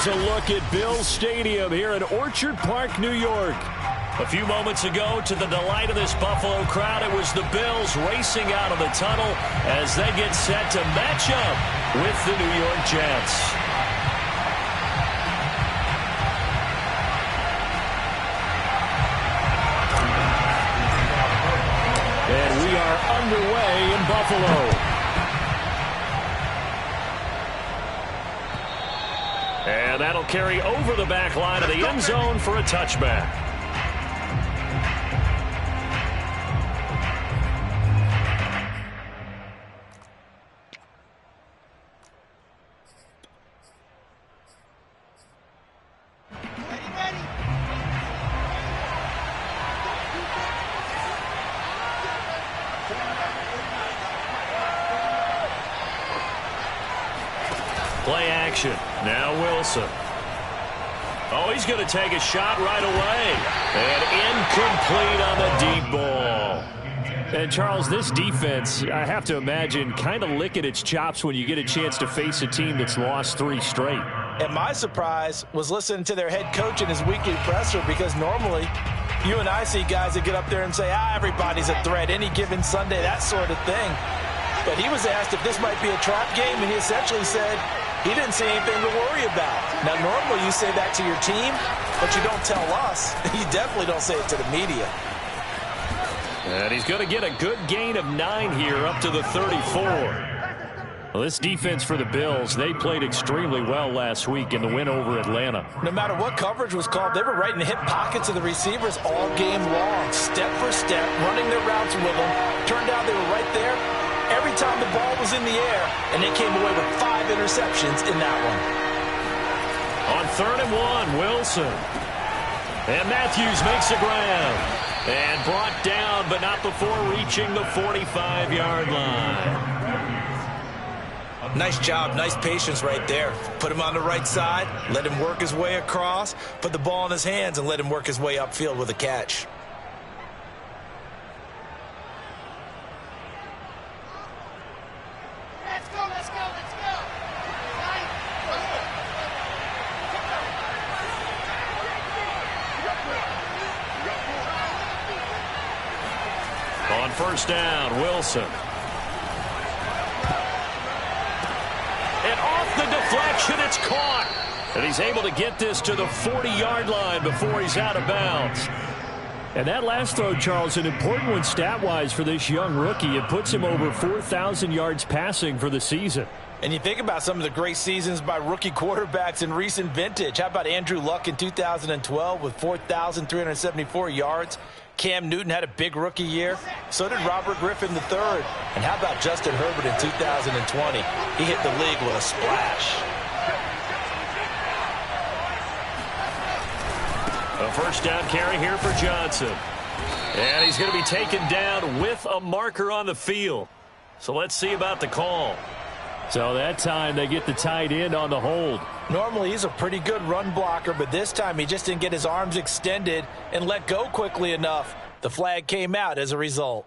Here's a look at Bills Stadium here in Orchard Park, New York. A few moments ago, to the delight of this Buffalo crowd, it was the Bills racing out of the tunnel as they get set to match up with the New York Jets. And we are underway in Buffalo. And that'll carry over the back line of the end zone for a touchback. Play action. Now Wilson. Oh, he's going to take a shot right away. And incomplete on the deep ball. And, Charles, this defense, I have to imagine, kind of licking its chops when you get a chance to face a team that's lost 3 straight. And my surprise was listening to their head coach in his weekly presser, because normally you and I see guys that get up there and say, everybody's a threat any given Sunday, that sort of thing. But he was asked if this might be a trap game, and he essentially said he didn't see anything to worry about. Now, normally you say that to your team, but you don't tell us. You definitely don't say it to the media. And he's going to get a good gain of 9 here, up to the 34. Well, this defense for the Bills, they played extremely well last week in the win over Atlanta. No matter what coverage was called, they were right in the hip pockets of the receivers all game long, step for step, running their routes with them. Turned out they were right there every time the ball was in the air, and they came away with 5 interceptions in that one. On 3rd and 1, Wilson. And Matthews makes the grab. And brought down, but not before reaching the 45-yard line. Nice job, nice patience right there. Put him on the right side, let him work his way across, put the ball in his hands, and let him work his way upfield with a catch. On 1st down, Wilson. And off the deflection, it's caught. And he's able to get this to the 40-yard line before he's out of bounds. And that last throw, Charles, an important one stat-wise for this young rookie. It puts him over 4,000 yards passing for the season. And you think about some of the great seasons by rookie quarterbacks in recent vintage. How about Andrew Luck in 2012 with 4,374 yards? Cam Newton had a big rookie year. So did Robert Griffin III. And how about Justin Herbert in 2020? He hit the league with a splash. A 1st down carry here for Johnson. And he's going to be taken down with a marker on the field. So let's see about the call. So that time they get the tight end on the hold. Normally he's a pretty good run blocker, but this time he just didn't get his arms extended and let go quickly enough. The flag came out as a result.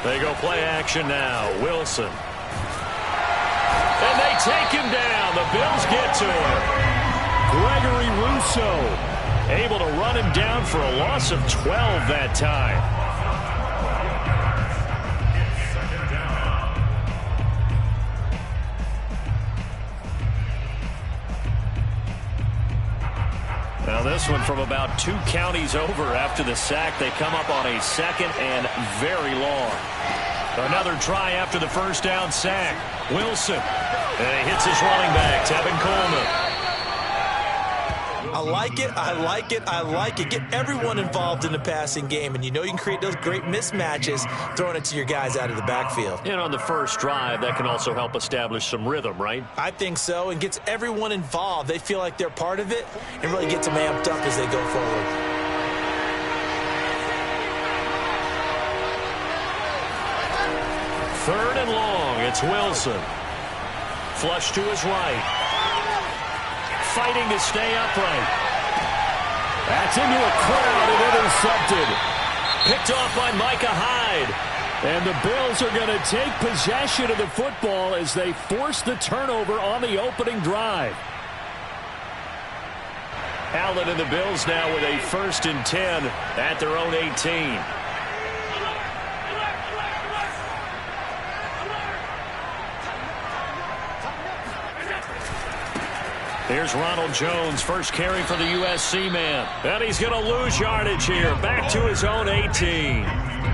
They go play action now. Wilson. And they take him down. The Bills get to him. Gregory Rousseau able to run him down for a loss of 12 that time. Now this one from about 2 counties over after the sack. They come up on a 2nd and very long. Another try after the 1st down sack. Wilson. And he hits his running back, Tevin Coleman. I like it, I like it, I like it. Get everyone involved in the passing game, and you know you can create those great mismatches throwing it to your guys out of the backfield. And on the first drive, that can also help establish some rhythm, right? I think so, and gets everyone involved. They feel like they're part of it and really gets them amped up as they go forward. Third and long, it's Wilson. Flush to his right. fighting to stay upright. That's into a crowd and intercepted. Picked off by Micah Hyde. And the Bills are going to take possession of the football as they force the turnover on the opening drive. Allen and the Bills now with a 1st and 10 at their own 18. Here's Ronald Jones, first carry for the USC man. And he's going to lose yardage here, back to his own 18.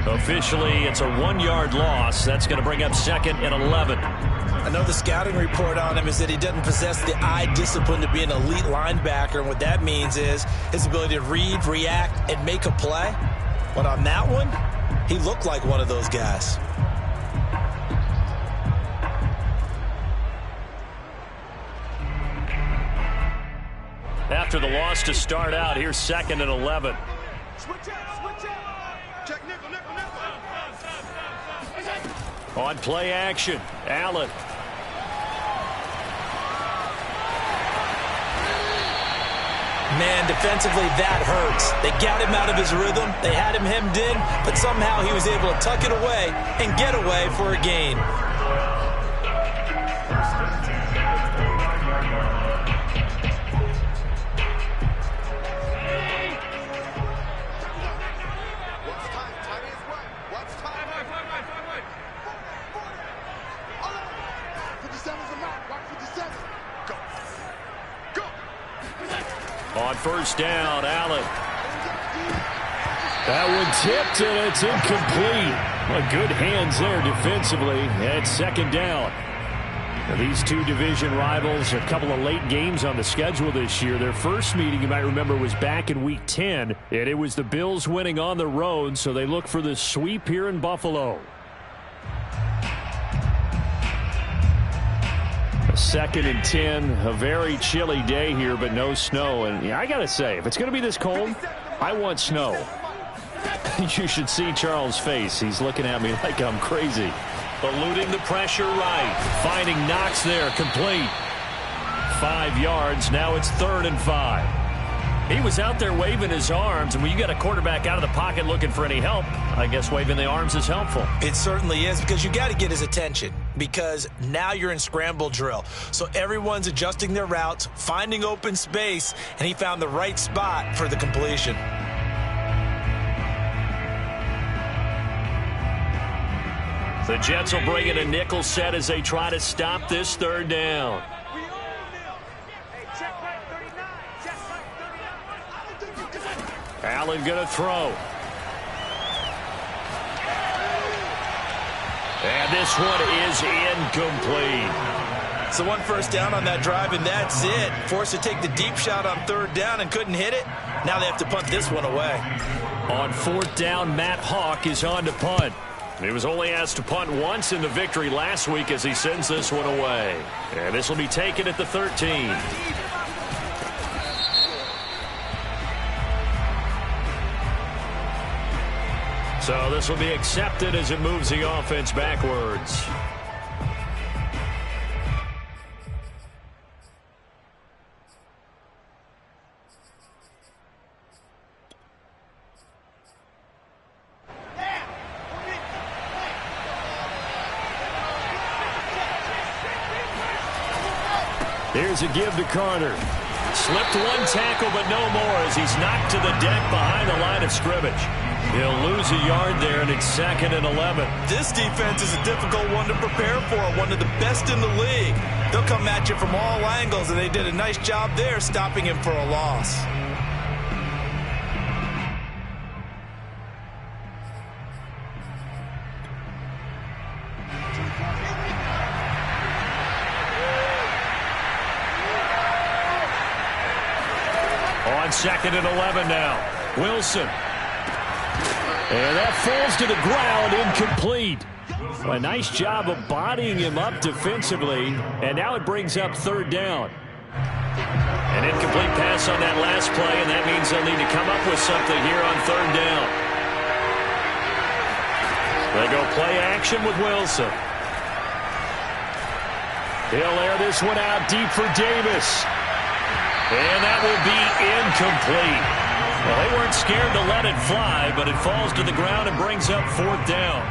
Officially, it's a 1-yard loss. That's going to bring up 2nd and 11. I know the scouting report on him is that he doesn't possess the eye discipline to be an elite linebacker. And what that means is his ability to read, react, and make a play. But on that one, he looked like one of those guys. After the loss to start out, here's 2nd and 11. On play action, Allen. Man, defensively, that hurts. They got him out of his rhythm. They had him hemmed in, but somehow he was able to tuck it away and get away for a gain. On 1st down, Allen. That one tipped, and it's incomplete. Well, good hands there defensively. And 2nd down. Now, these two division rivals, a couple of late games on the schedule this year. Their first meeting, you might remember, was back in Week 10, and it was the Bills winning on the road, so they look for the sweep here in Buffalo. 2nd and 10, a very chilly day here, but no snow. And yeah, I got to say, if it's going to be this cold, I want snow. You should see Charles' face. He's looking at me like I'm crazy. Eluding the pressure right. Finding Knox there, complete. 5 yards, now it's 3rd and 5. He was out there waving his arms, and when you got a quarterback out of the pocket looking for any help, I guess waving the arms is helpful. It certainly is, because you got to get his attention, because now you're in scramble drill. So everyone's adjusting their routes, finding open space, and he found the right spot for the completion. The Jets will bring in a nickel set as they try to stop this 3rd down. Allen going to throw. And this one is incomplete. So 1 first down on that drive, and that's it. Forced to take the deep shot on 3rd down and couldn't hit it. Now they have to punt this one away. On 4th down, Matt Hawk is on to punt. He was only asked to punt once in the victory last week as he sends this one away. And this will be taken at the 13. So this will be accepted as it moves the offense backwards. Here's a give to Carter. Slipped one tackle, but no more as he's knocked to the deck behind the line of scrimmage. He'll lose a yard there, and it's 2nd and 11. This defense is a difficult one to prepare for, one of the best in the league. They'll come at you from all angles, and they did a nice job there stopping him for a loss. On 2nd and 11 now. Wilson. And that falls to the ground, incomplete. A nice job of bodying him up defensively, and now it brings up 3rd down. An incomplete pass on that last play, and that means they'll need to come up with something here on 3rd down. They go play action with Wilson. He'll air this one out deep for Davis. And that will be incomplete. Well, they weren't scared to let it fly, but it falls to the ground and brings up 4th down.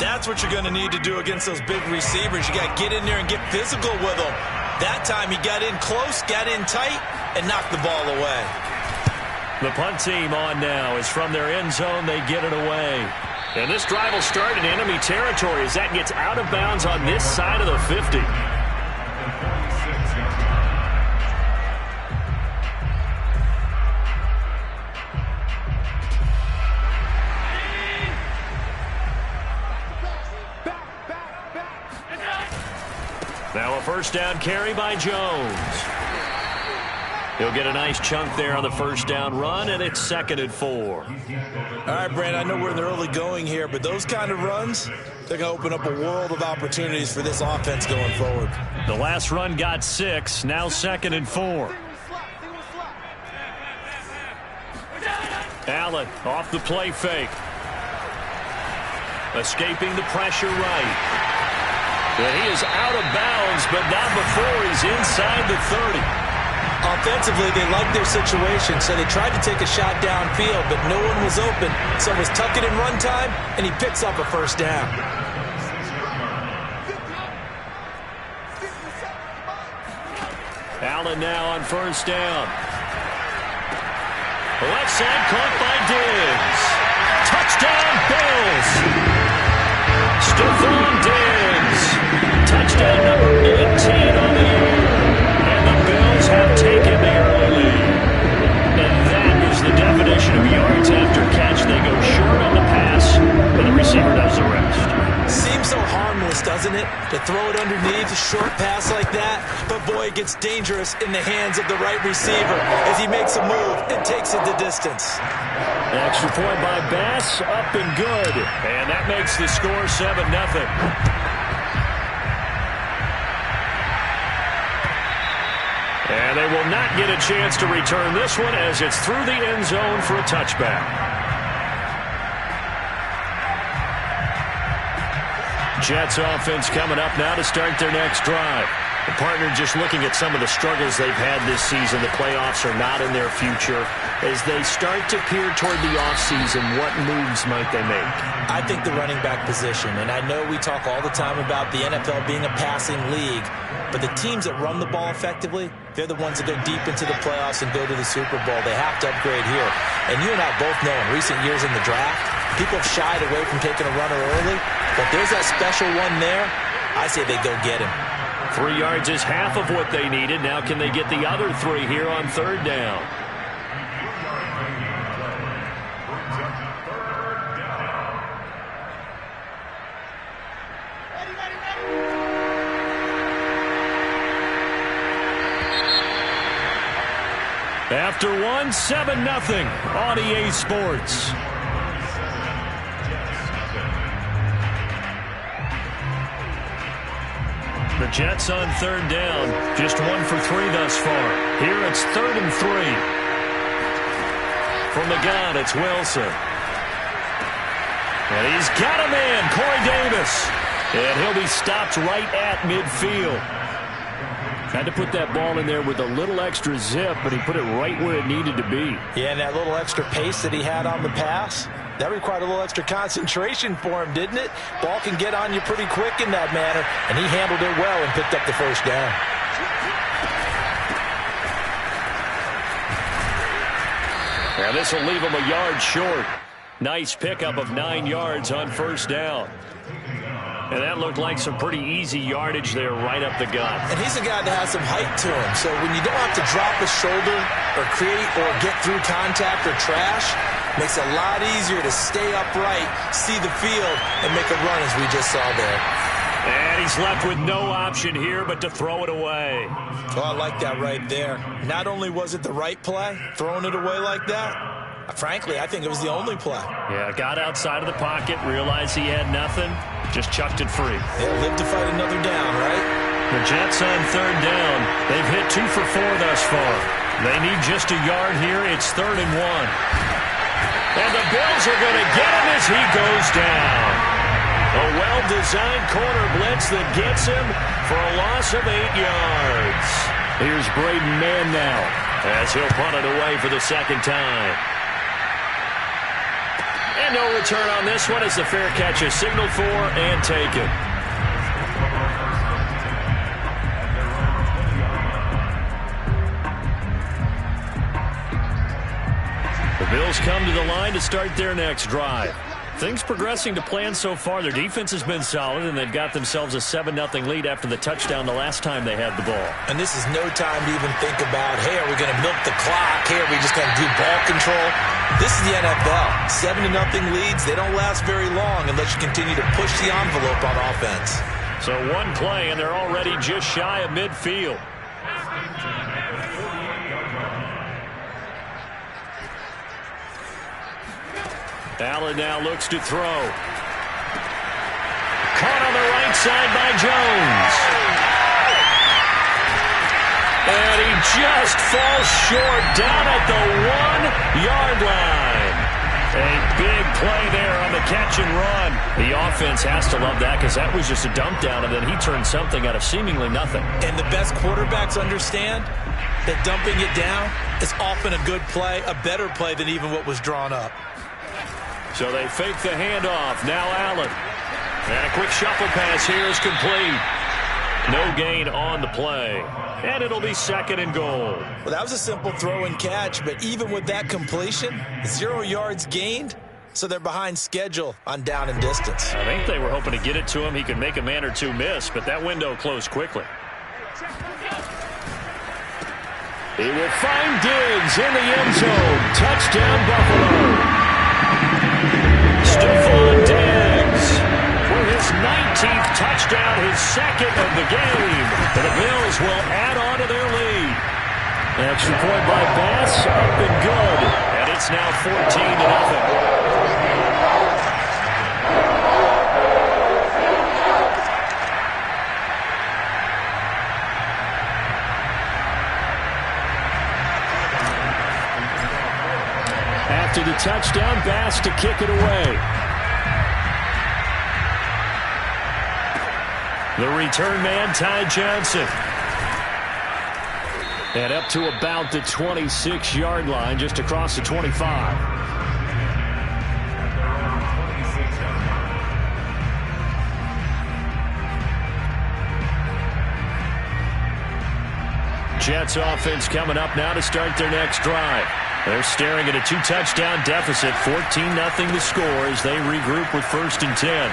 That's what you're going to need to do against those big receivers. You got to get in there and get physical with them. That time he got in close, got in tight, and knocked the ball away. The punt team on now is from their end zone. They get it away. And this drive will start in enemy territory as that gets out of bounds on this side of the 50. Now a 1st down carry by Jones. He'll get a nice chunk there on the 1st down run, and it's 2nd and 4. All right, Brand, I know we're in the early going here, but those kind of runs, they're going to open up a world of opportunities for this offense going forward. The last run got 6, now 2nd and 4. Allen off the play fake. Escaping the pressure right. And he is out of bounds, but not before he's inside the 30. Offensively, they liked their situation, so they tried to take a shot downfield, but no one was open. So it was tuck it in run time, and he picks up a 1st down. Allen now on 1st down. The left side caught by Diggs. Touchdown, Bills. Stephon Diggs. Touchdown number 18 on the year. And the Bills have taken the early lead. And that is the definition of yards after catch. They go short on the pass, and the receiver does the rest. Seems so harmless, doesn't it? To throw it underneath, a short pass like that. But boy, it gets dangerous in the hands of the right receiver as he makes a move and takes it the distance. Extra point by Bass, up and good. And that makes the score 7-0. And they will not get a chance to return this one as it's through the end zone for a touchback. Jets offense coming up now to start their next drive. The partner just looking at some of the struggles they've had this season. The playoffs are not in their future. As they start to peer toward the offseason, what moves might they make? I think the running back position, and I know we talk all the time about the NFL being a passing league, but the teams that run the ball effectively, they're the ones that go deep into the playoffs and go to the Super Bowl. They have to upgrade here. And you and I both know in recent years in the draft, people have shied away from taking a runner early, but there's that special one there. I say they go get him. 3 yards is half of what they needed. Now can they get the other 3 here on 3rd down? After one, 7-0 on EA Sports. The Jets on 3rd down, just 1 for 3 thus far. Here it's 3rd and 3. From the gun, it's Wilson. And he's got a man, Corey Davis. And he'll be stopped right at midfield. Had to put that ball in there with a little extra zip, but he put it right where it needed to be. Yeah, and that little extra pace that he had on the pass, that required a little extra concentration for him, didn't it? Ball can get on you pretty quick in that manner, and he handled it well and picked up the 1st down. And this will leave him a yard short. Nice pickup of 9 yards on 1st down. And that looked like some pretty easy yardage there right up the gut. And he's a guy that has some height to him, so when you don't have to drop a shoulder or create or get through contact or trash, makes it a lot easier to stay upright, see the field, and make a run as we just saw there. And he's left with no option here but to throw it away. Oh, I like that right there. Not only was it the right play, throwing it away like that, frankly, I think it was the only play. Yeah, got outside of the pocket, realized he had nothing, just chucked it free. They'll live to fight another down, right? The Jets on 3rd down. They've hit 2 for 4 thus far. They need just a yard here. It's 3rd and 1. And the Bills are going to get him as he goes down. A well-designed corner blitz that gets him for a loss of 8 yards. Here's Braden Mann now. as he'll punt it away for the second time. And no return on this one as the fair catch is signaled for and taken. The Bills come to the line to start their next drive. Things progressing to plan so far. Their defense has been solid, and they've got themselves a 7-0 lead after the touchdown the last time they had the ball. And this is no time to even think about, hey, are we going to milk the clock? Hey, are we just going to do ball control? This is the NFL. 7-0 leads, they don't last very long unless you continue to push the envelope on offense. So one play, and they're already just shy of midfield. Allen now looks to throw. Caught on the right side by Jones. And he just falls short down at the 1-yard line. A big play there on the catch and run. The offense has to love that because that was just a dump down, and then he turned something out of seemingly nothing. And the best quarterbacks understand that dumping it down is often a good play, a better play than even what was drawn up. So they fake the handoff. Now Allen. And a quick shuffle pass here is complete. No gain on the play. And it'll be 2nd and goal. Well, that was a simple throw and catch, but even with that completion, 0 yards gained, so they're behind schedule on down and distance. I think they were hoping to get it to him. He could make a man or two miss, but that window closed quickly. He will find Diggs in the end zone. Touchdown, Buffalo. Stephon Diggs for his 19th touchdown, his 2nd of the game. And the Bills will add on to their lead. Extra point by Bass, up and good. And it's now 14-0. After the touchdown, Bass to kick it away. The return man, Ty Johnson. And up to about the 26-yard line, just across the 25. Jets offense coming up now to start their next drive. They're staring at a 2-touchdown deficit, 14-0 the score as they regroup with 1st and 10.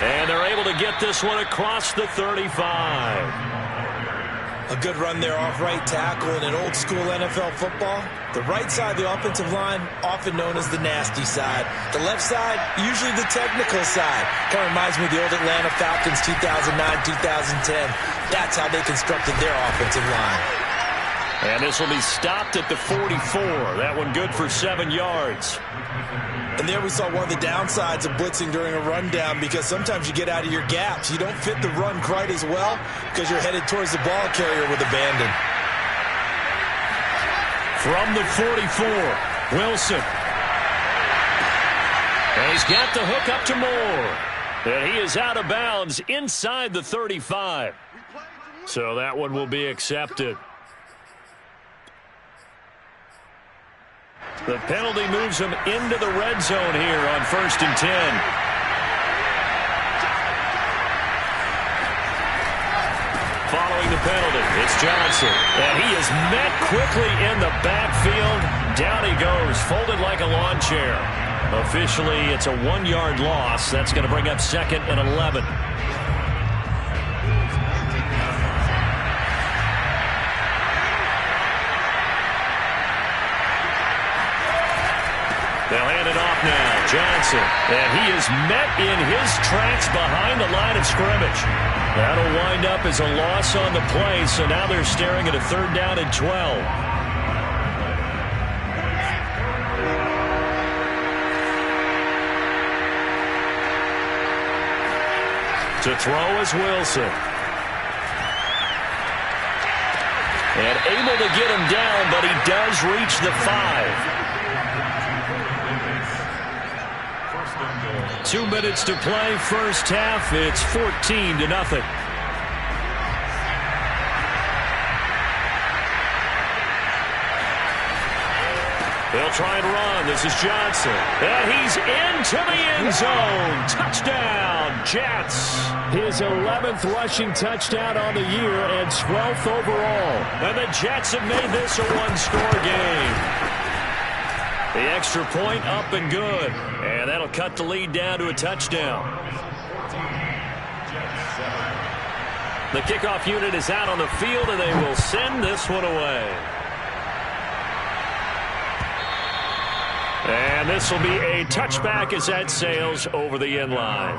And they're able to get this one across the 35. A good run there off right tackle in an old school NFL football. The right side of the offensive line, often known as the nasty side. The left side, usually the technical side. Kind of reminds me of the old Atlanta Falcons 2009-2010. That's how they constructed their offensive line. And this will be stopped at the 44. That one good for 7 yards. And there we saw one of the downsides of blitzing during a rundown, because sometimes you get out of your gaps. You don't fit the run quite as well because you're headed towards the ball carrier with abandon. From the 44, Wilson. And he's got the hook up to Moore. And he is out of bounds inside the 35. So that one will be accepted. The penalty moves him into the red zone here on 1st and 10. Following the penalty, it's Johnson. And he is met quickly in the backfield. Down he goes, folded like a lawn chair. Officially, it's a 1-yard loss. That's going to bring up 2nd and 11. They'll hand it off now. Johnson. And he is met in his tracks behind the line of scrimmage. That'll wind up as a loss on the play, so now they're staring at a 3rd down and 12. To throw is Wilson. And able to get him down, but he does reach the 5. 2 minutes to play, first half. It's 14-0. They'll try and run. This is Johnson. And he's into the end zone. Touchdown, Jets. His 11th rushing touchdown on the year and 12th overall. And the Jets have made this a one-score game. The extra point up and good. And that'll cut the lead down to a touchdown. The kickoff unit is out on the field, and they will send this one away. And this will be a touchback as that sails over the end line.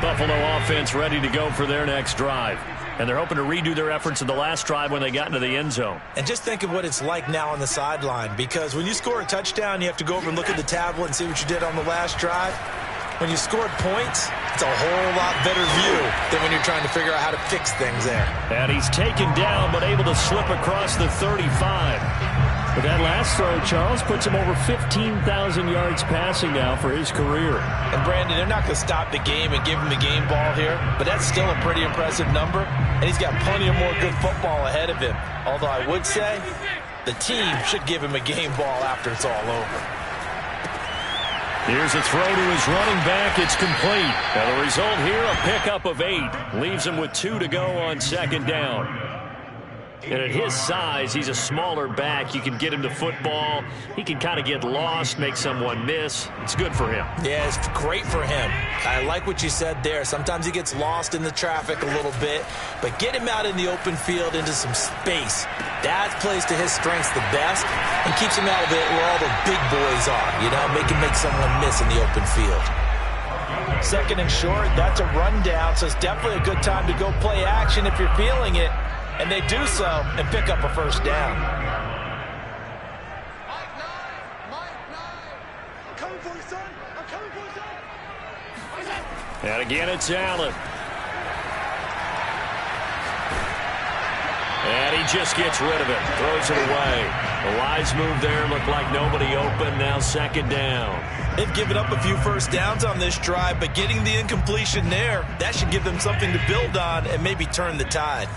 Buffalo offense ready to go for their next drive. And they're hoping to redo their efforts in the last drive when they got into the end zone. And just think of what it's like now on the sideline, because when you score a touchdown, you have to go over and look at the tablet and see what you did on the last drive. When you scored points, it's a whole lot better view than when you're trying to figure out how to fix things there. And he's taken down but able to slip across the 35. But that last throw, Charles, puts him over 15,000 yards passing now for his career. And, Brandon, they're not going to stop the game and give him the game ball here, but that's still a pretty impressive number, and he's got plenty of more good football ahead of him. Although I would say the team should give him a game ball after it's all over. Here's a throw to his running back. It's complete. And the result here, a pickup of 8. Leaves him with 2 to go on second down. And at his size, he's a smaller back. You can get him to football. He can kind of get lost, make someone miss. It's good for him. Yeah, it's great for him. I like what you said there. Sometimes he gets lost in the traffic a little bit, but get him out in the open field into some space. That plays to his strengths the best and keeps him out of it where all the big boys are, you know, make someone miss in the open field. Second and short, that's a rundown, so it's definitely a good time to go play action if you're feeling it. And they do so and pick up a first down. And again, it's Allen. And he just gets rid of it. Throws it away. The wise move there. Looked like nobody open. Now second down. They've given up a few first downs on this drive, but getting the incompletion there, that should give them something to build on and maybe turn the tide.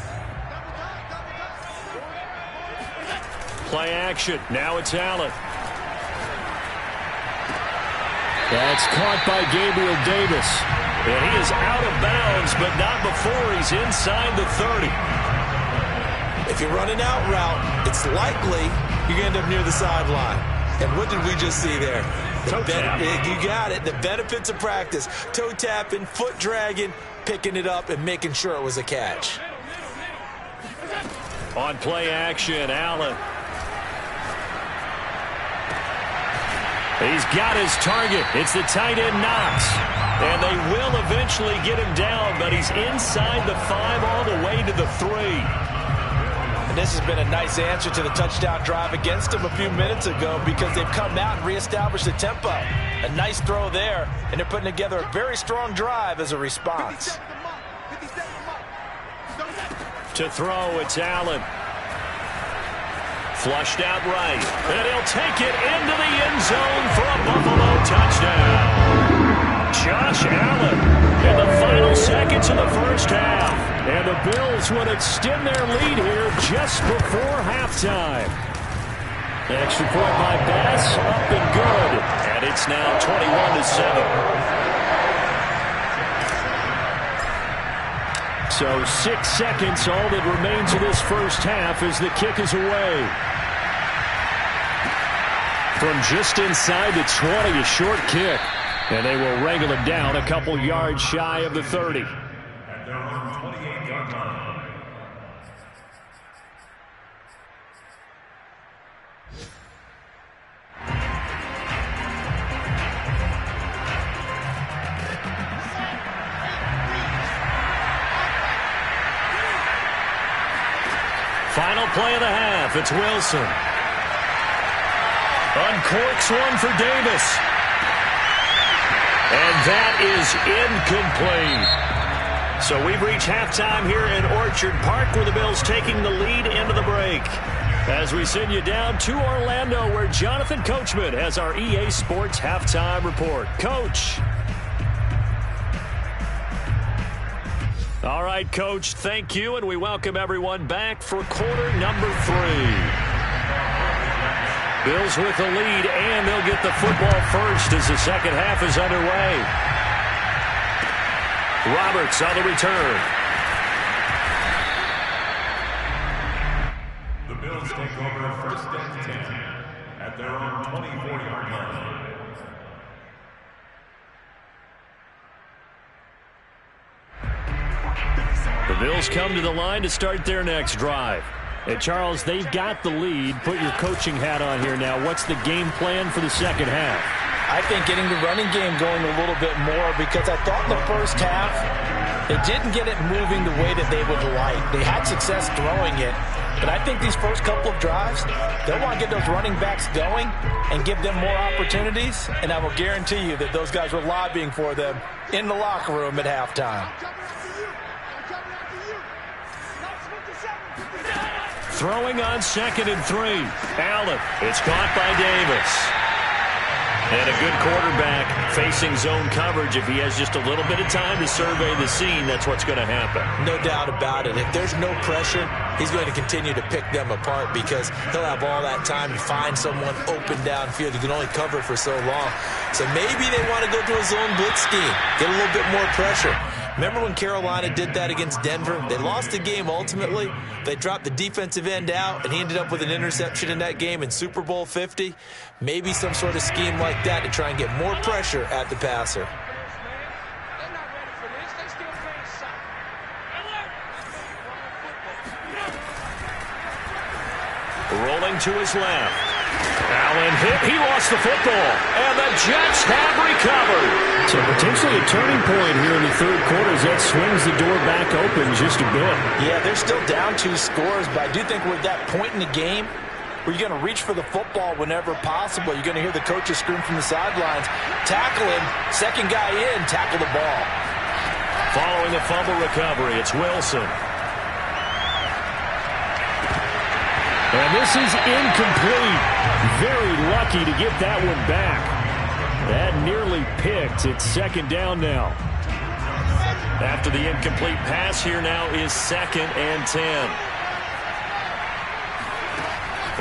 Play action. Now it's Allen. That's caught by Gabriel Davis. And he is out of bounds, but not before he's inside the 30. If you're running out route, it's likely you're going to end up near the sideline. And what did we just see there? You got it. The benefits of practice. Toe tapping, foot dragging, picking it up, and making sure it was a catch. On play action, Allen. He's got his target. It's the tight end Knox. And they will eventually get him down, but he's inside the 5 all the way to the 3. And this has been a nice answer to the touchdown drive against him a few minutes ago because they've come out and reestablished the tempo. A nice throw there, and they're putting together a very strong drive as a response. To throw, it's Allen. Flushed out right. And he'll take it into the end zone for a Buffalo touchdown. Josh Allen in the final seconds of the first half. And the Bills would extend their lead here just before halftime. Extra point by Bass, up and good. And it's now 21-7. So 6 seconds, all that remains of this first half as the kick is away. From just inside the 20, a short kick. And they will wrangle it down a couple yards shy of the 30. Final play of the half. It's Wilson. Uncorks one for Davis. And that is incomplete. So we've reached halftime here in Orchard Park where the Bills taking the lead into the break. As we send you down to Orlando, where Jonathan Coachman has our EA Sports Halftime Report. Coach. All right, Coach, thank you, and we welcome everyone back for quarter number 3. Bills with the lead, and they'll get the football first as the second half is underway. Roberts on the return. The Bills take over first and 10 at their own 24-yard line. The Bills come to the line to start their next drive. And, Charles, they've got the lead. Put your coaching hat on here now. What's the game plan for the second half? I think getting the running game going a little bit more, because I thought in the first half they didn't get it moving the way that they would like. They had success throwing it, but I think these first couple of drives, they'll want to get those running backs going and give them more opportunities, and I will guarantee you that those guys were lobbying for them in the locker room at halftime. Throwing on 2nd and 3. Allen. It's caught by Davis. And a good quarterback facing zone coverage. If he has just a little bit of time to survey the scene, that's what's going to happen. No doubt about it. If there's no pressure, he's going to continue to pick them apart because he'll have all that time to find someone open downfield. He can only cover for so long. So maybe they want to go to a zone blitz scheme, get a little bit more pressure. Remember when Carolina did that against Denver? They lost the game ultimately. They dropped the defensive end out, and he ended up with an interception in that game in Super Bowl 50. Maybe some sort of scheme like that to try and get more pressure at the passer. Rolling to his left. Allen hit. He lost the football. And the Jets have recovered. So potentially a turning point here in the third quarter as that swings the door back open just a bit. Yeah, they're still down 2 scores, but I do think we're at that point in the game where you're going to reach for the football whenever possible. You're going to hear the coaches scream from the sidelines. Tackle him. Second guy in. Tackle the ball. Following a fumble recovery, it's Wilson. And this is incomplete. Very lucky to get that one back. That nearly picked. It's second down now. After the incomplete pass, here now is 2nd and 10.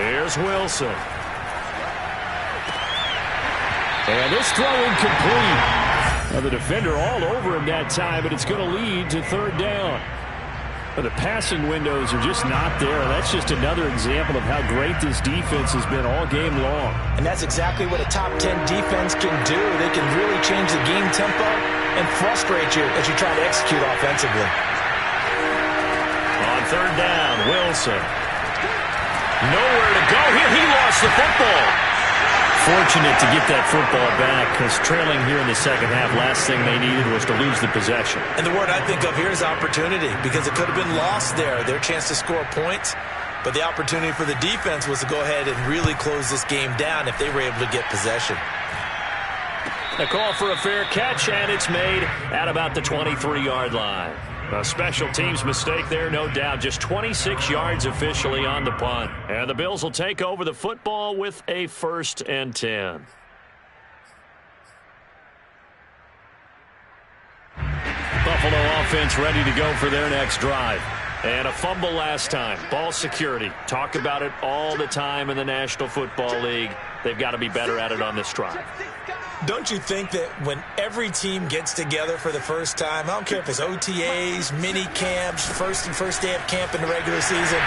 Here's Wilson. And this throw incomplete. Now the defender all over him that time, but it's going to lead to third down. But the passing windows are just not there. That's just another example of how great this defense has been all game long. And that's exactly what a top 10 defense can do. They can really change the game tempo and frustrate you as you try to execute offensively. On third down, Wilson. Nowhere to go here. He lost the football. Fortunate to get that football back because trailing here in the second half, last thing they needed was to lose the possession. And the word I think of here is opportunity, because it could have been lost there, their chance to score points. But the opportunity for the defense was to go ahead and really close this game down if they were able to get possession. A call for a fair catch, and it's made at about the 23-yard line. A special teams mistake there, no doubt. Just 26 yards officially on the punt. And the Bills will take over the football with a 1st and 10. Buffalo offense ready to go for their next drive. And a fumble last time. Ball security. Talk about it all the time in the National Football League. They've got to be better at it on this drive. Don't you think that when every team gets together for the first time, I don't care if it's OTAs, mini camps, first day of camp in the regular season,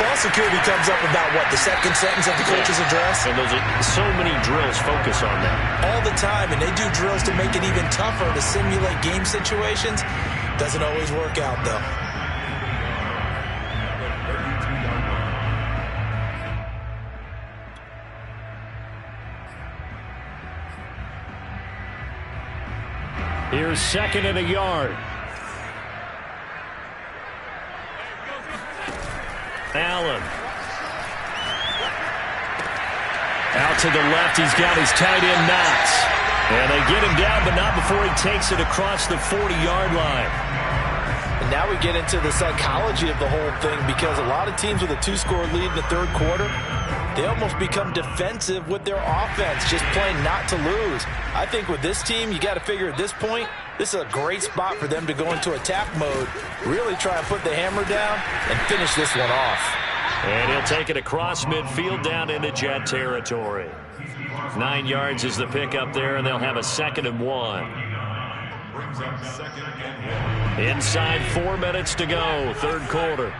ball security comes up about, what, the second sentence of the coach's address? And those are so many drills focus on that. All the time, and they do drills to make it even tougher to simulate game situations. Doesn't always work out, though. Here's 2nd and a yard. Allen. Out to the left, he's got his tight end Knox. And they get him down, but not before he takes it across the 40-yard line. now we get into the psychology of the whole thing, because a lot of teams with a 2-score lead in the third quarter, they almost become defensive with their offense, just playing not to lose. I think with this team, you got to figure at this point, this is a great spot for them to go into attack mode, really try and put the hammer down and finish this one off. And he'll take it across midfield down into Jet territory. 9 yards is the pickup there, and they'll have a 2nd and 1. Inside 4 minutes to go, third quarter.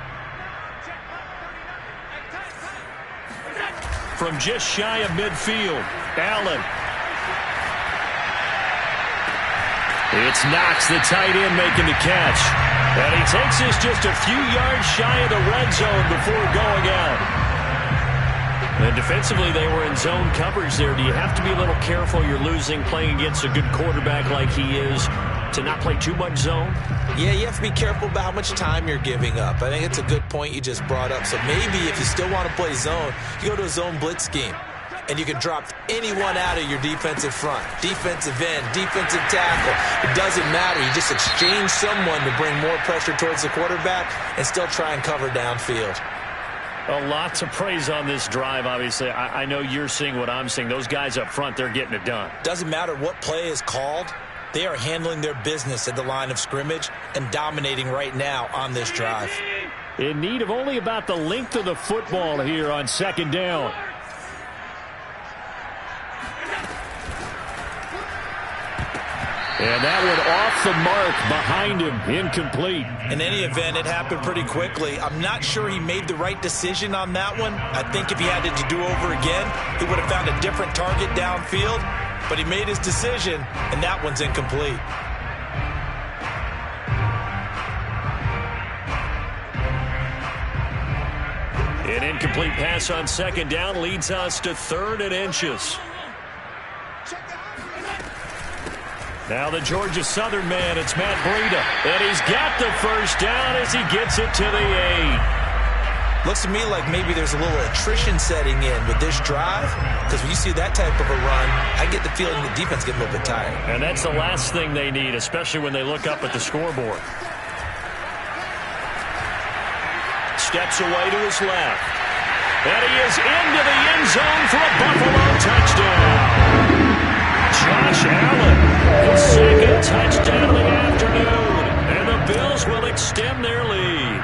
From just shy of midfield, Allen. It's Knox, the tight end, making the catch. And he takes this just a few yards shy of the red zone before going out. And defensively, they were in zone coverage there. Do you have to be a little careful? You're losing, playing against a good quarterback like he is, to not play too much zone? Yeah, you have to be careful about how much time you're giving up. I think it's a good point you just brought up. So maybe if you still want to play zone, you go to a zone blitz scheme, and you can drop anyone out of your defensive front, defensive end, defensive tackle. It doesn't matter. You just exchange someone to bring more pressure towards the quarterback and still try and cover downfield. A lot to praise on this drive, obviously. I know you're seeing what I'm seeing. Those guys up front, they're getting it done. Doesn't matter what play is called. They are handling their business at the line of scrimmage and dominating right now on this drive. In need of only about the length of the football here on 2nd down. And that one off the mark behind him, incomplete. In any event, it happened pretty quickly. I'm not sure he made the right decision on that one. I think if he had to do over again, he would have found a different target downfield. But he made his decision, and that one's incomplete. An incomplete pass on 2nd down leads us to 3rd and inches. Now the Georgia Southern man, it's Matt Breida. And he's got the first down as he gets it to the 8. Looks to me like maybe there's a little attrition setting in with this drive, because when you see that type of a run, I get the feeling the defense gets a little bit tired. And that's the last thing they need, especially when they look up at the scoreboard. Steps away to his left. And he is into the end zone for a Buffalo touchdown. Josh Allen, his 2nd touchdown of the afternoon. And the Bills will extend their lead.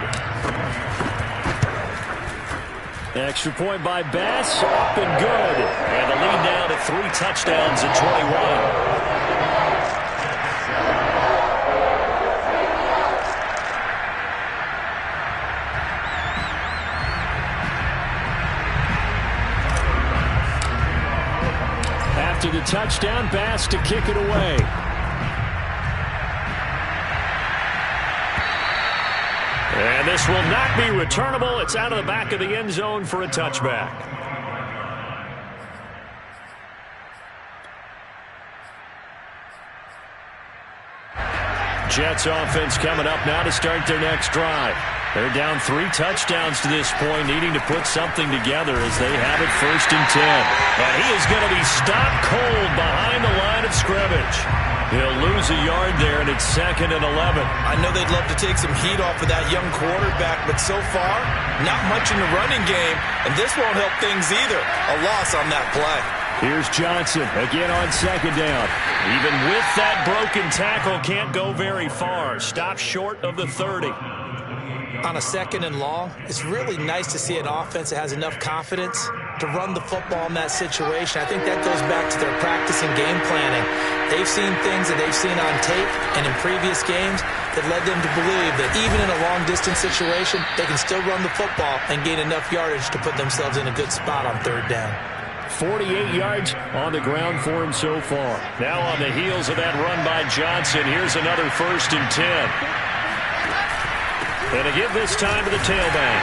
Extra point by Bass, up and good. And the lead now to 3 touchdowns at 21. After the touchdown, Bass to kick it away. And this will not be returnable. It's out of the back of the end zone for a touchback. Jets offense coming up now to start their next drive. They're down 3 touchdowns to this point, needing to put something together as they have it 1st and 10. And he is going to be stopped cold behind the line of scrimmage. He'll lose a yard there, and it's 2nd and 11. I know they'd love to take some heat off of that young quarterback, but so far, not much in the running game, and this won't help things either. A loss on that play. Here's Johnson again on 2nd down. Even with that broken tackle, can't go very far. Stops short of the 30. On a 2nd and long, it's really nice to see an offense that has enough confidence to run the football in that situation. I think that goes back to their practice and game planning. They've seen things that they've seen on tape and in previous games that led them to believe that even in a long-distance situation, they can still run the football and gain enough yardage to put themselves in a good spot on 3rd down. 48 yards on the ground for him so far. Now on the heels of that run by Johnson, here's another 1st and 10. And to give this time to the tailback.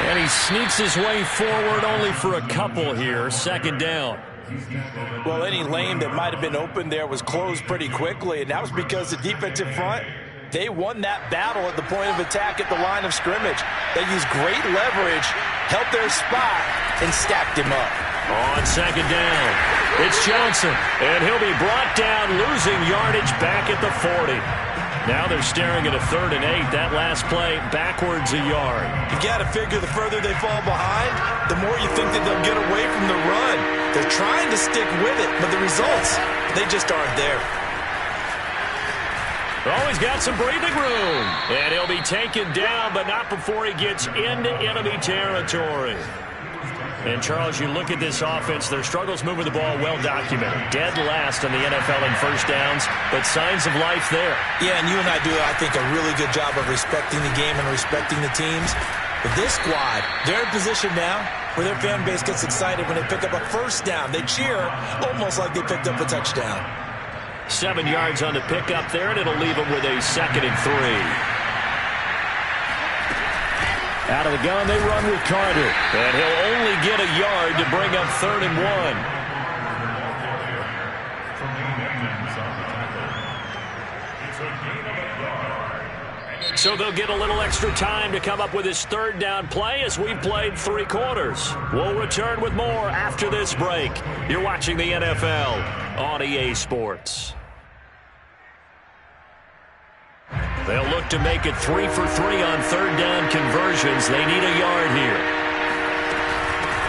And he sneaks his way forward only for a couple here. 2nd down. Well, any lane that might have been open there was closed pretty quickly, and that was because the defensive front, they won that battle at the point of attack at the line of scrimmage. They used great leverage, held their spot, and stacked him up. On 2nd down, it's Johnson, and he'll be brought down, losing yardage back at the 40. Now they're staring at a 3rd and 8. That last play backwards a yard. You got to figure the further they fall behind, the more you think that they'll get away from the run. They're trying to stick with it, but the results, they just aren't there. Oh, he's got some breathing room. And he'll be taken down, but not before he gets into enemy territory. And, Charles, you look at this offense, their struggles moving the ball well documented. Dead last in the NFL in first downs, but signs of life there. Yeah, and you and I do, I think, a really good job of respecting the game and respecting the teams. But this squad, they're in position now where their fan base gets excited when they pick up a first down. They cheer almost like they picked up a touchdown. 7 yards on the pickup there, and it'll leave them with a 2nd and 3. Out of the gun, they run with Carter. And he'll only get a yard to bring up 3rd and 1. So they'll get a little extra time to come up with his 3rd down play as we've played 3 quarters. We'll return with more after this break. You're watching the NFL on EA Sports. They'll look to make it 3 for 3 on 3rd down conversions. They need a yard here.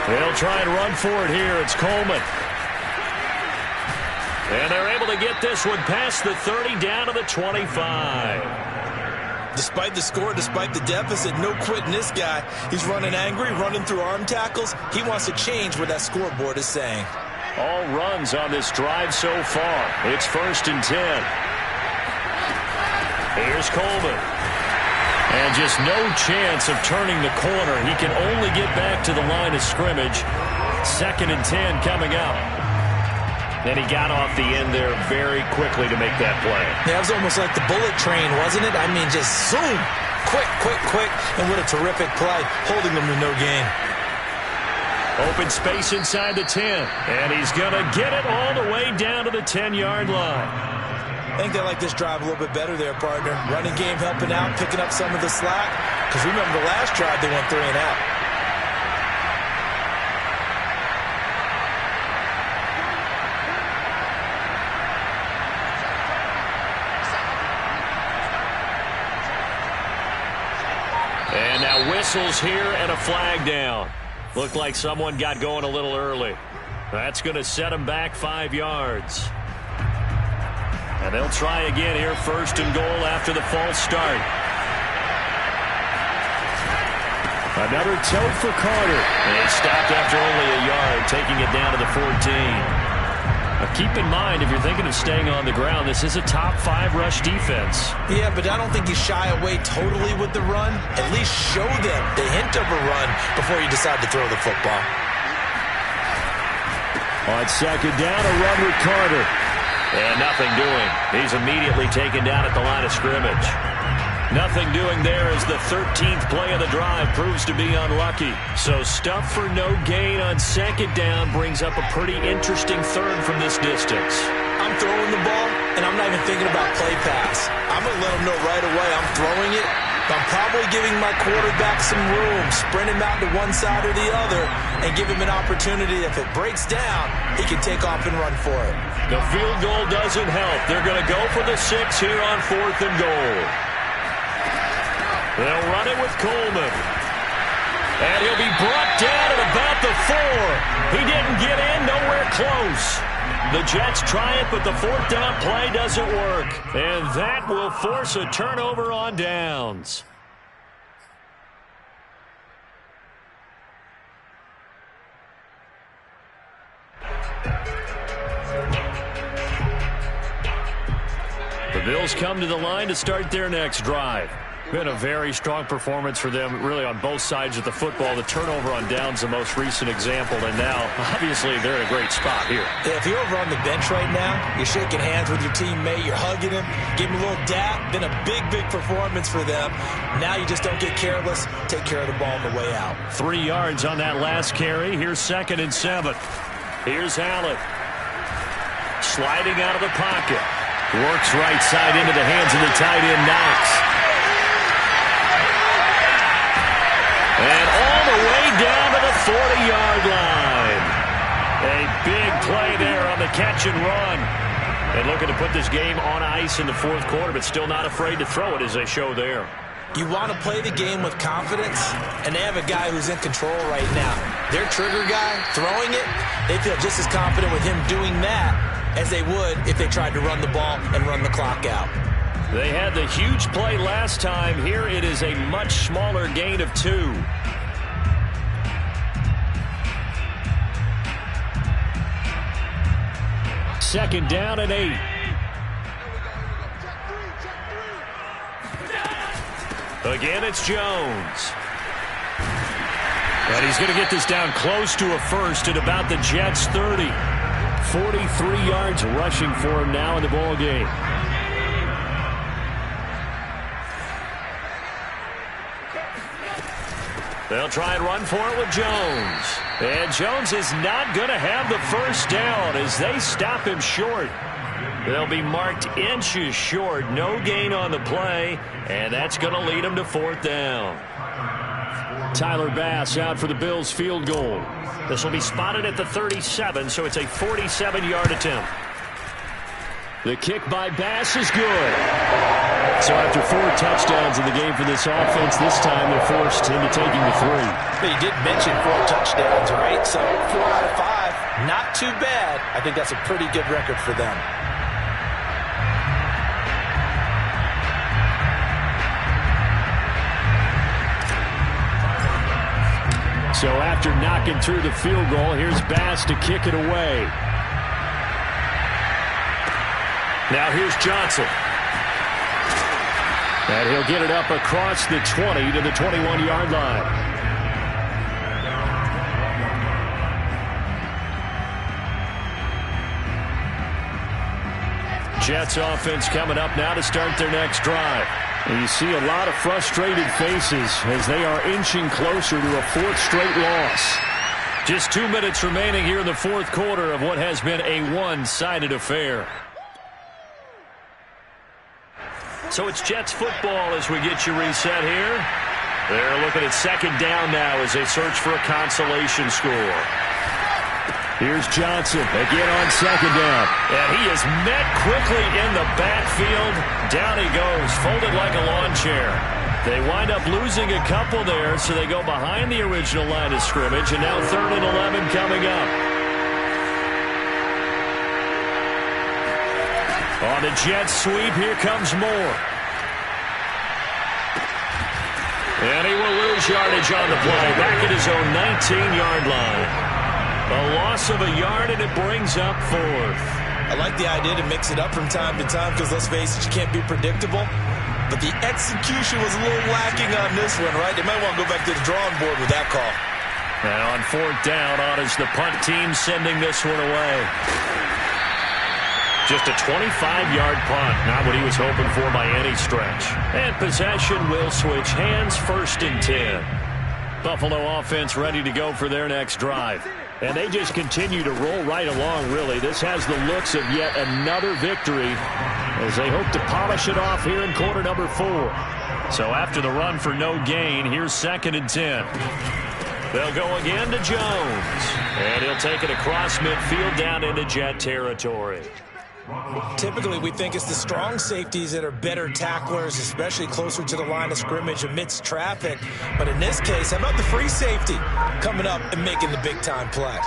They'll try and run for it here. It's Coleman. And they're able to get this one past the 30 down to the 25. Despite the score, despite the deficit, no quitting this guy. He's running angry, running through arm tackles. He wants to change what that scoreboard is saying. All runs on this drive so far. It's 1st and 10. Here's Coleman. And just no chance of turning the corner. He can only get back to the line of scrimmage. 2nd and 10 coming up. And he got off the end there very quickly to make that play. Yeah, it was almost like the bullet train, wasn't it? I mean, just zoom. Quick, quick, quick. And what a terrific play, holding them to no gain. Open space inside the 10. And he's going to get it all the way down to the 10-yard line. I think they like this drive a little bit better there, partner. Running game helping out, picking up some of the slack. Because remember the last drive, they went 3 and out. And now whistles here and a flag down. Looked like someone got going a little early. That's going to set them back 5 yards. And they'll try again here, 1st and goal after the false start. Another tote for Carter. And he stopped after only a yard, taking it down to the 14. Now keep in mind, if you're thinking of staying on the ground, this is a top 5 rush defense. Yeah, but I don't think you shy away totally with the run. At least show them the hint of a run before you decide to throw the football. On 2nd down, a run with Carter. And nothing doing. He's immediately taken down at the line of scrimmage. Nothing doing there as the 13th play of the drive proves to be unlucky. So stuff for no gain on 2nd down brings up a pretty interesting 3rd from this distance. I'm throwing the ball, and I'm not even thinking about play pass. I'm going to let them know right away I'm throwing it. I'm probably giving my quarterback some room, sprint him out to one side or the other, and give him an opportunity. If it breaks down, he can take off and run for it. The field goal doesn't help. They're going to go for the 6 here on 4th and goal. They'll run it with Coleman. And he'll be brought down at about the 4. He didn't get in, nowhere close. The Jets try it, but the 4th down play doesn't work. And that will force a turnover on downs. The Bills come to the line to start their next drive. Been a very strong performance for them, really, on both sides of the football. The turnover on downs, the most recent example, and now, obviously, they're in a great spot here. Yeah, if you're over on the bench right now, you're shaking hands with your teammate, you're hugging him, give him a little dap. Been a big, big performance for them. Now you just don't get careless. Take care of the ball on the way out. 3 yards on that last carry. Here's 2nd and 7. Here's Allen. Sliding out of the pocket. Works right side into the hands of the tight end, Knox. And all the way down to the 40-yard line. A big play there on the catch and run. And looking to put this game on ice in the fourth quarter, but still not afraid to throw it as they show there. You want to play the game with confidence, and they have a guy who's in control right now. Their trigger guy, throwing it, they feel just as confident with him doing that as they would if they tried to run the ball and run the clock out. They had the huge play last time. Here it is a much smaller gain of 2. Second down and 8. Again, it's Jones. But he's going to get this down close to a first at about the Jets' 30. 43 yards rushing for him now in the ball game. They'll try and run for it with Jones. And Jones is not going to have the first down as they stop him short. They'll be marked inches short. No gain on the play, and that's going to lead them to fourth down. Tyler Bass out for the Bills field goal. This will be spotted at the 37, so it's a 47-yard attempt. The kick by Bass is good. So after 4 touchdowns in the game for this offense, this time they're forced into taking the 3. But you did mention 4 touchdowns, right? So 4 out of 5, not too bad. I think that's a pretty good record for them. So after knocking through the field goal, here's Bass to kick it away. Now here's Johnson. And he'll get it up across the 20 to the 21-yard line. Jets offense coming up now to start their next drive. And you see a lot of frustrated faces as they are inching closer to a 4th straight loss. Just 2 minutes remaining here in the fourth quarter of what has been a one-sided affair. So it's Jets football as we get you reset here. They're looking at second down now as they search for a consolation score. Here's Johnson again on second down. And he is met quickly in the backfield. Down he goes, folded like a lawn chair. They wind up losing a couple there, so they go behind the original line of scrimmage, and now 3rd and 11 coming up. On the Jets sweep, here comes Moore. And he will lose yardage on the play, back at his own 19-yard line. A loss of a yard, and it brings up 4th. I like the idea to mix it up from time to time because, let's face it, you can't be predictable. But the execution was a little lacking on this one, right? They might want to go back to the drawing board with that call. And on 4th down, on is the punt team sending this one away. Just a 25-yard punt, not what he was hoping for by any stretch. And possession will switch hands, 1st and 10. Buffalo offense ready to go for their next drive. And they just continue to roll right along, really. This has the looks of yet another victory as they hope to polish it off here in quarter number 4. So after the run for no gain, here's 2nd and 10. They'll go again to Jones. And he'll take it across midfield down into Jet territory. Typically, we think it's the strong safeties that are better tacklers, especially closer to the line of scrimmage amidst traffic. But in this case, how about the free safety coming up and making the big-time play?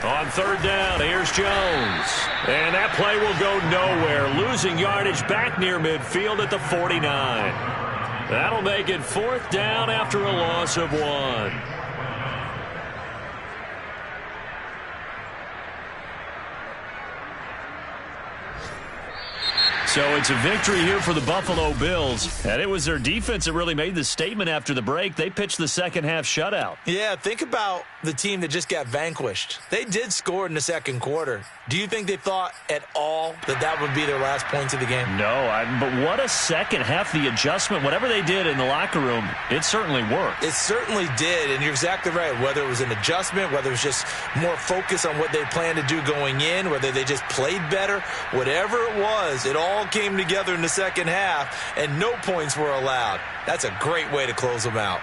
On 3rd down, here's Jones. And that play will go nowhere, losing yardage back near midfield at the 49. That'll make it 4th down after a loss of 1. So it's a victory here for the Buffalo Bills. And it was their defense that really made the statement after the break. They pitched the second-half shutout. Yeah, think about the team that just got vanquished. They did score in the second quarter. Do you think they thought at all that that would be their last points of the game? No, but what a second half. The adjustment, whatever they did in the locker room, it certainly worked. It certainly did, and you're exactly right. Whether it was an adjustment, whether it was just more focus on what they planned to do going in, whether they just played better, whatever it was, it all came together in the second half, and no points were allowed. That's a great way to close them out.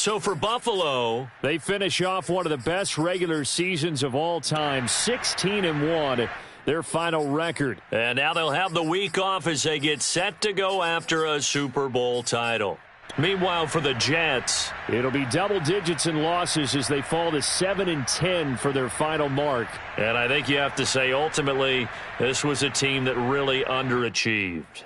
So for Buffalo, they finish off one of the best regular seasons of all time, 16-1, their final record. And now they'll have the week off as they get set to go after a Super Bowl title. Meanwhile, for the Jets, it'll be double digits in losses as they fall to 7-10 for their final mark. And I think you have to say, ultimately, this was a team that really underachieved.